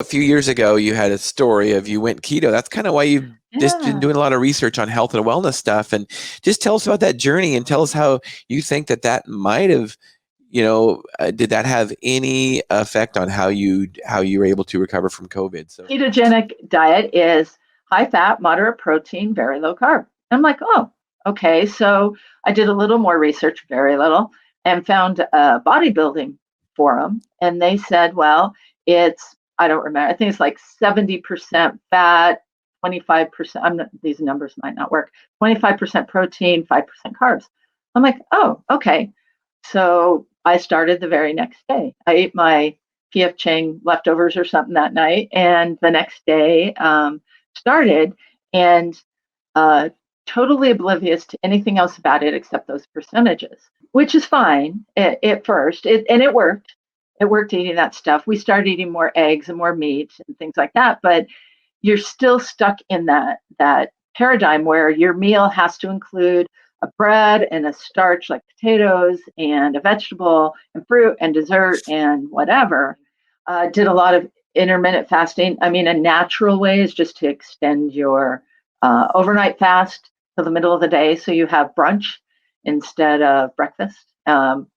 A few years ago, you had a story of you went keto. That's kind of why you've just been Yeah. doing a lot of research on health and wellness stuff. And just tell us about that journey and tell us how you think that might have, did that have any effect on how you were able to recover from COVID? So Ketogenic diet is high fat, moderate protein, very low carb. I'm like, oh, okay. So I did a little more research, very little, and found a bodybuilding forum. And they said, well, I don't remember, I think it's like 70% fat, 25%, these numbers might not work, 25% protein, 5% carbs. I'm like, oh, okay. So I started the very next day. I ate my PF Chang leftovers or something that night, and the next day started, and totally oblivious to anything else about it except those percentages, which is fine at first, and it worked. It worked eating that stuff. We started eating more eggs and more meat and things like that, but you're still stuck in that paradigm where your meal has to include a bread and a starch like potatoes and a vegetable and fruit and dessert and whatever. Did a lot of intermittent fasting. I mean, a natural way is just to extend your overnight fast to the middle of the day, so you have brunch instead of breakfast.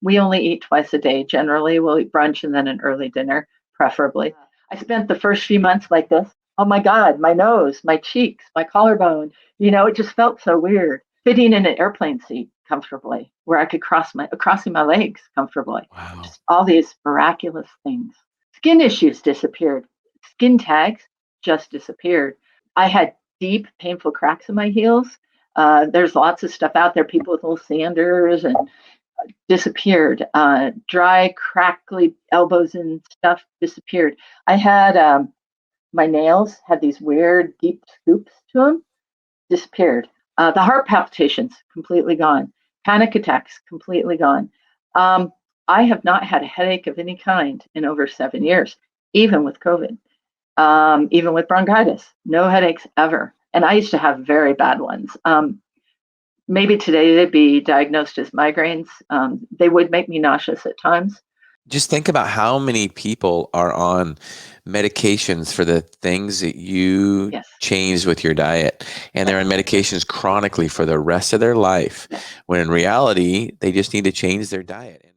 We only eat twice a day generally. We'll eat brunch and then an early dinner, preferably. I spent the first few months like this. Oh my God, my nose, my cheeks, my collarbone, it just felt so weird. Fitting in an airplane seat comfortably, where I could crossing my legs comfortably. wow. Just all these miraculous things. Skin issues disappeared. Skin tags just disappeared. I had deep, painful cracks in my heels. There's lots of stuff out there, people with little sanders, and disappeared. Dry, crackly elbows and stuff disappeared. I had my nails had these weird, deep scoops to them, disappeared. The heart palpitations, completely gone. Panic attacks, completely gone. I have not had a headache of any kind in over 7 years, even with COVID, even with bronchitis. No headaches ever. And I used to have very bad ones. Maybe today they'd be diagnosed as migraines. They would make me nauseous at times. Just think about how many people are on medications for the things that you Yes. changed with your diet, and they're on medications chronically for the rest of their life, when in reality, they just need to change their diet.